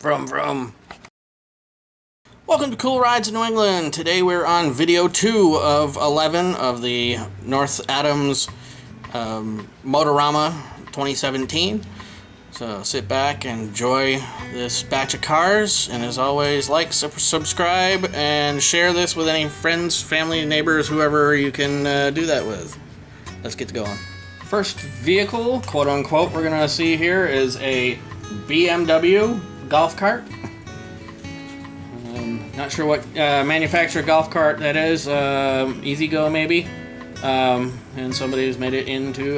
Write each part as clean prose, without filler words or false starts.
Vroom vroom. Welcome to Cool Rides in New England. Today we're on video 2 of 11 of the North Adams Motorama 2017. So sit back and enjoy this batch of cars. And as always, like, subscribe, and share this with any friends, family, neighbors, whoever you can do that with. Let's get going. First vehicle, quote unquote, we're going to see here is a BMW golf cart. Not sure what manufacturer golf cart that is. Easy Go maybe. And somebody's made it into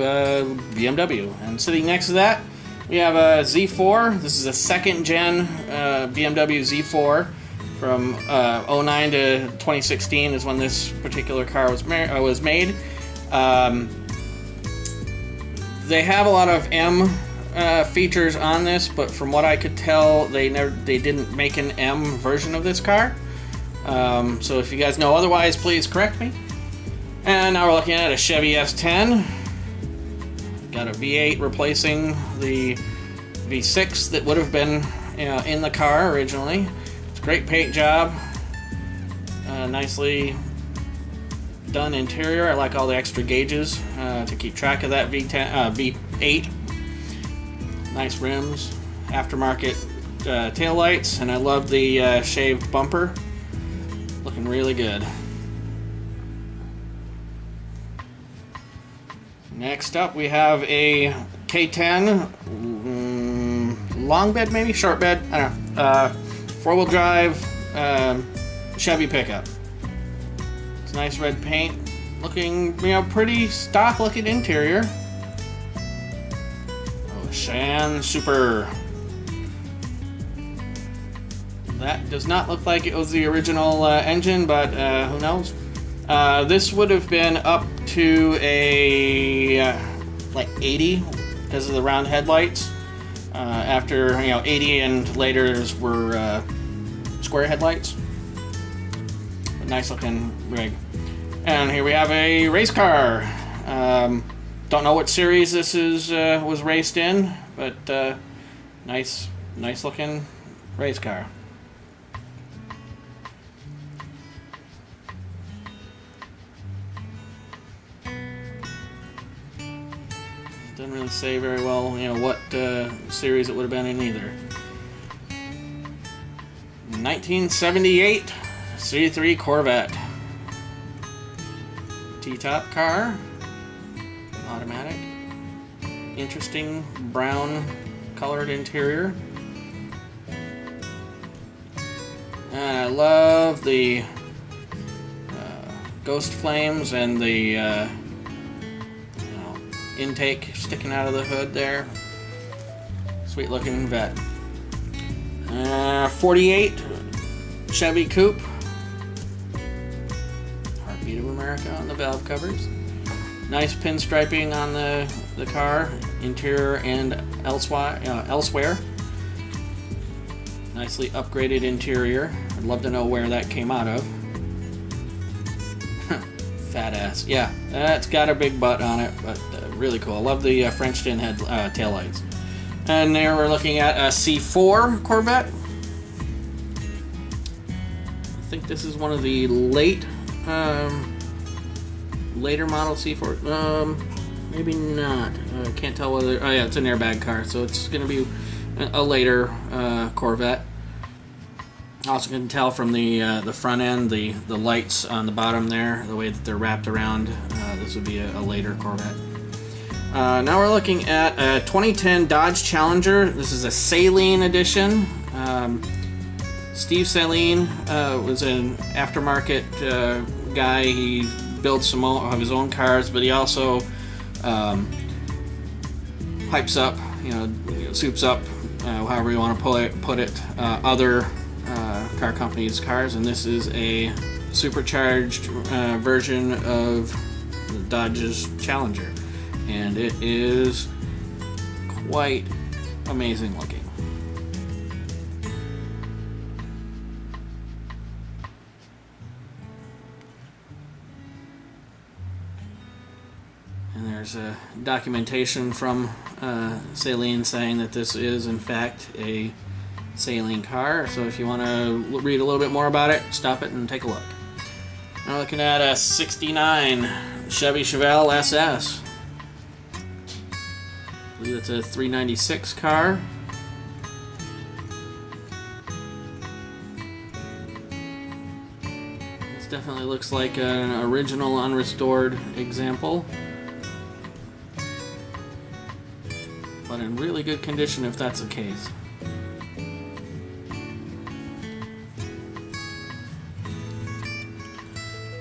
BMW. And sitting next to that, we have a Z4. This is a second gen BMW Z4 from 09 to 2016 is when this particular car was made. They have a lot of M features on this, but from what I could tell, they didn't make an M version of this car. So if you guys know otherwise, please correct me. And now we're looking at a Chevy S10. Got a V8 replacing the V6 that would have been in the car originally. It's a great paint job. Nicely done interior. I like all the extra gauges to keep track of that V8. Nice rims, aftermarket taillights, and I love the shaved bumper. Looking really good. Next up, we have a K10 long bed, maybe short bed. I don't know. Four-wheel drive Chevy pickup. It's nice red paint, looking pretty stock-looking interior. Shan Super. That does not look like it was the original engine, but who knows? This would have been up to a like 80 because of the round headlights. After 80 and later were square headlights. But nice looking rig. And here we have a race car. Don't know what series this was raced in, but nice looking race car. Doesn't really say very well, what series it would have been in either. 1978 C3 Corvette. T-top car. Automatic. Interesting brown colored interior. And I love the ghost flames and the intake sticking out of the hood there. Sweet looking Vette. 48 Chevy Coupe. Heartbeat of America on the valve covers. Nice pinstriping on the car, interior and elsewhere. Nicely upgraded interior. I'd love to know where that came out of. Fat ass. Yeah, it's got a big butt on it, but really cool. I love the French tin head taillights. And there we're looking at a C4 Corvette. I think this is one of the later model C4. Maybe not. Can't tell whether. Oh yeah, it's an airbag car, so it's going to be a later Corvette. Also can tell from the front end, the lights on the bottom there, the way that they're wrapped around. This would be a later Corvette. Now we're looking at a 2010 Dodge Challenger. This is a Saleen edition. Steve Saleen was an aftermarket guy. He builds some of his own cars, but he also hypes up, soups up, however you want to put it, other car companies' cars, and this is a supercharged version of the Dodge's Challenger, and it is quite amazing looking. And there's a documentation from Saleen saying that this is in fact a sailing car. So if you want to read a little bit more about it, stop it and take a look. Now looking at a 69 Chevy Chevelle SS. I believe it's a 396 car. This definitely looks like an original unrestored example, but in really good condition if that's the case.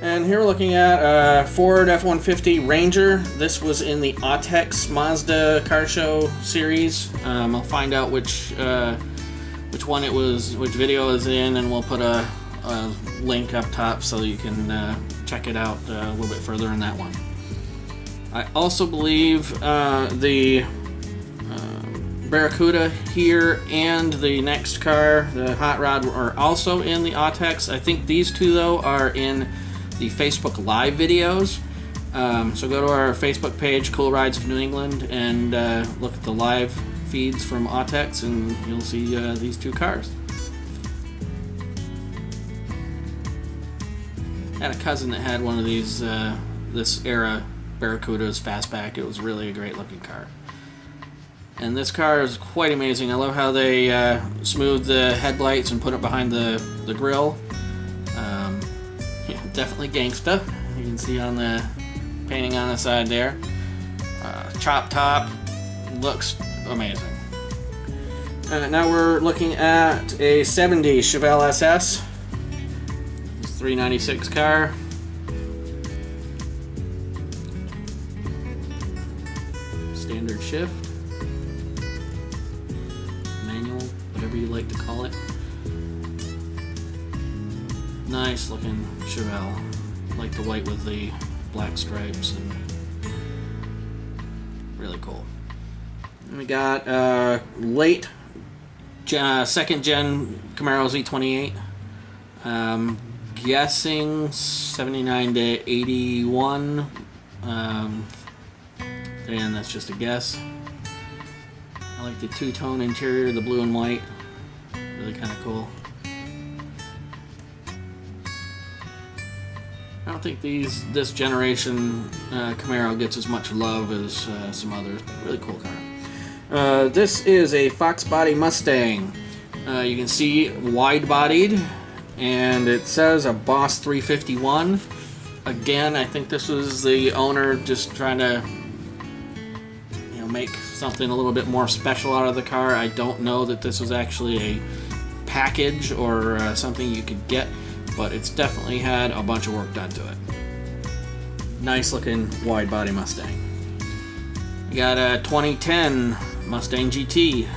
And here we're looking at a Ford F-150 Ranger. This was in the Autex Mazda car show series. I'll find out which one it was, which video is in, and we'll put a link up top so you can check it out a little bit further in that one. I also believe the Barracuda here and the next car, the Hot Rod, are also in the Autex. I think these two, though, are in the Facebook Live videos. So go to our Facebook page, Cool Rides of New England, and look at the live feeds from Autex, and you'll see these two cars. I had a cousin that had one of these this era Barracudas fastback. It was really a great looking car. And this car is quite amazing. I love how they smoothed the headlights and put it behind the grill. Yeah, definitely gangsta. You can see on the painting on the side there. Chop top, looks amazing. Now we're looking at a 70 Chevelle SS. This 396 car. Standard shift. Manual, whatever you like to call it. Nice looking Chevelle. Like the white with the black stripes, and really cool. And we got late second gen Camaro Z28. Guessing 79 to 81. And that's just a guess. I like the two-tone interior, the blue and white. Really kind of cool. I don't think this generation Camaro gets as much love as some others. Really cool car. This is a Fox Body Mustang. You can see wide-bodied, and it says a Boss 351. Again, I think this was the owner just trying to, make something a little bit more special out of the car. I don't know that this was actually a package or something you could get, but it's definitely had a bunch of work done to it. Nice looking wide body Mustang. We got a 2010 Mustang GT.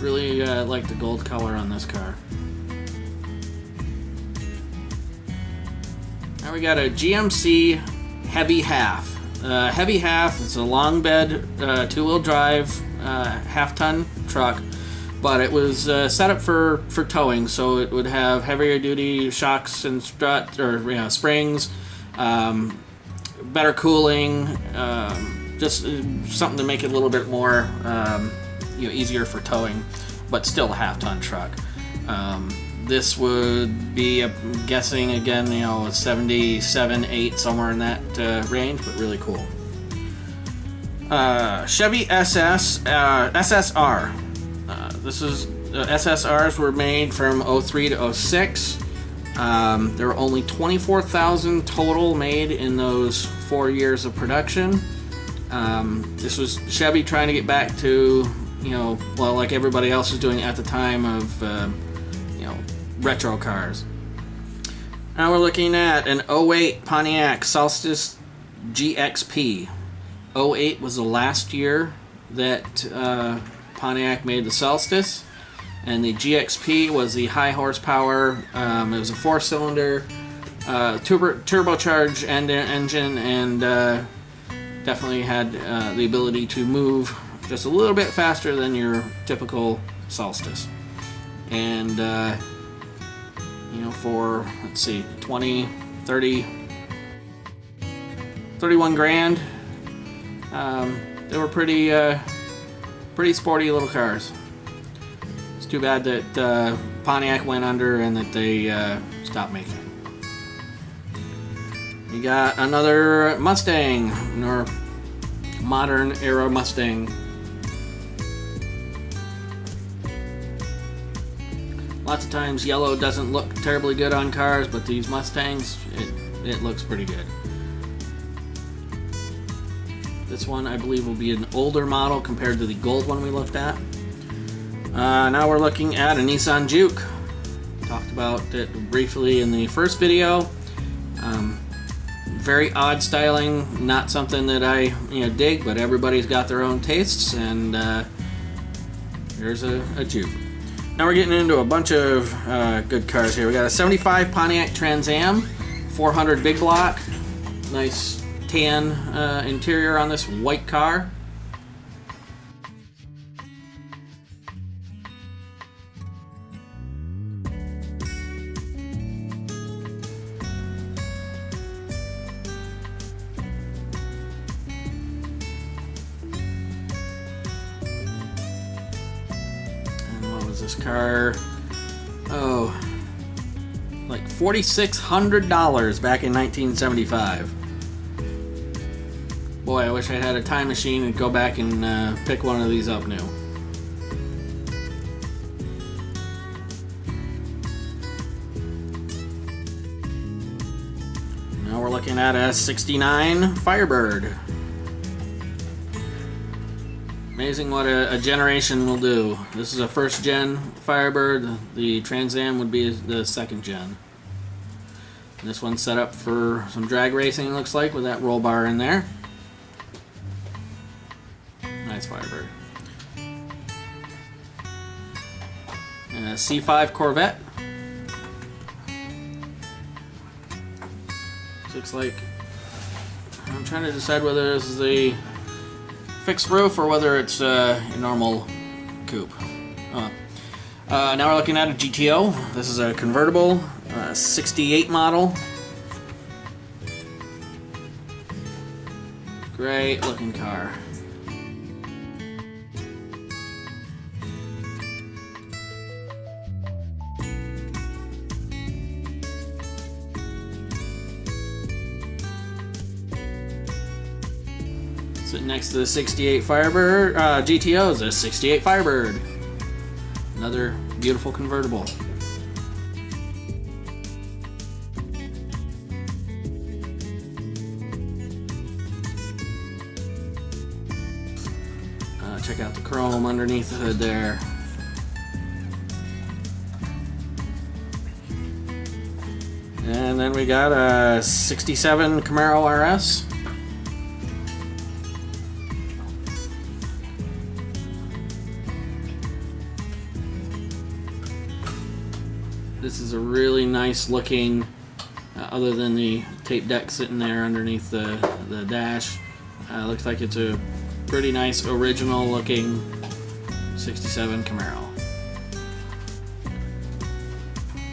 Really like the gold color on this car. Now we got a GMC Heavy half. Heavy half is a long bed, two-wheel drive, half-ton truck, but it was set up for towing, so it would have heavier duty shocks and strut or springs, better cooling, just something to make it a little bit more easier for towing, but still a half-ton truck. This would be, I'm guessing again, a 77, 8, somewhere in that range, but really cool. Chevy SS SSR. This is SSRs were made from 03 to 06. There were only 24,000 total made in those 4 years of production. This was Chevy trying to get back to, like everybody else was doing at the time of, retro cars. Now we're looking at an 08 Pontiac Solstice GXP. 08 was the last year that Pontiac made the Solstice, and the GXP was the high horsepower. It was a 4-cylinder turbocharged engine, and definitely had the ability to move just a little bit faster than your typical Solstice. and you know, for, let's see, 20, 30, 31 grand. They were pretty sporty little cars. It's too bad that Pontiac went under and that they stopped making it. You got another Mustang, or modern era Mustang. Lots of times yellow doesn't look terribly good on cars, but these Mustangs, it looks pretty good. This one, I believe, will be an older model compared to the gold one we looked at. Now we're looking at a Nissan Juke. Talked about it briefly in the first video. Very odd styling, not something that I dig, but everybody's got their own tastes, and here's a Juke. Now we're getting into a bunch of good cars here. We got a 75 Pontiac Trans Am, 400 big block, nice tan interior on this white car. This car, oh, like $4,600 back in 1975. Boy, I wish I had a time machine and go back and pick one of these up new. Now we're looking at a 69 Firebird. Amazing what a generation will do. This is a first gen Firebird. The Trans Am would be the second gen. And this one's set up for some drag racing, it looks like, with that roll bar in there. Nice Firebird. And a C5 Corvette. Looks like, I'm trying to decide whether this is a fixed roof or whether it's a normal coupe. Now we're looking at a GTO. This is a convertible, 68 model. Great looking car. Sitting next to the 68 Firebird, GTO is a 68 Firebird. Another beautiful convertible. Check out the chrome underneath the hood there. And then we got a 67 Camaro RS. This is a really nice looking, other than the tape deck sitting there underneath the dash. Looks like it's a pretty nice original looking 67 Camaro.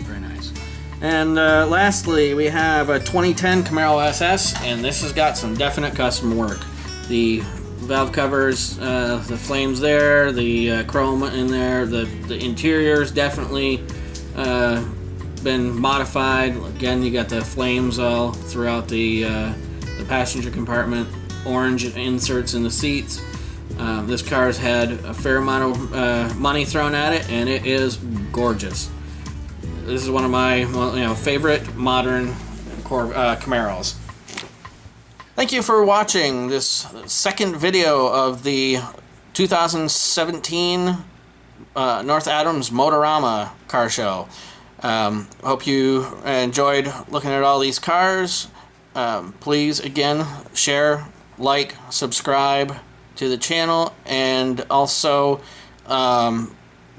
Very nice. And lastly, we have a 2010 Camaro SS, and this has got some definite custom work. The valve covers, the flames there, the chrome in there, the interior's definitely been modified. Again, you got the flames all throughout the passenger compartment, orange inserts in the seats. This car's had a fair amount of money thrown at it, and it is gorgeous. This is one of my favorite modern Camaros. Thank you for watching this second video of the 2017 North Adams Motorama car show. Hope you enjoyed looking at all these cars. Please, again, share, like, subscribe to the channel, and also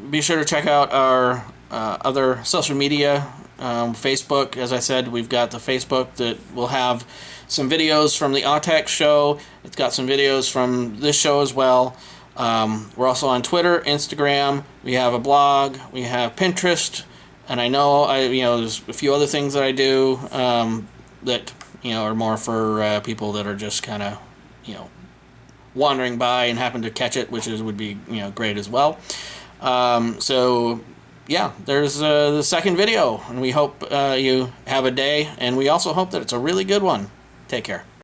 be sure to check out our other social media. Facebook, as I said, we've got the Facebook that will have some videos from the Pontiac show. It's got some videos from this show as well. We're also on Twitter, Instagram. We have a blog. We have Pinterest. And I know there's a few other things that I do that are more for people that are just kind of wandering by and happen to catch it, which would be great as well. So yeah, there's the second video, and we hope you have a day, and we also hope that it's a really good one. Take care.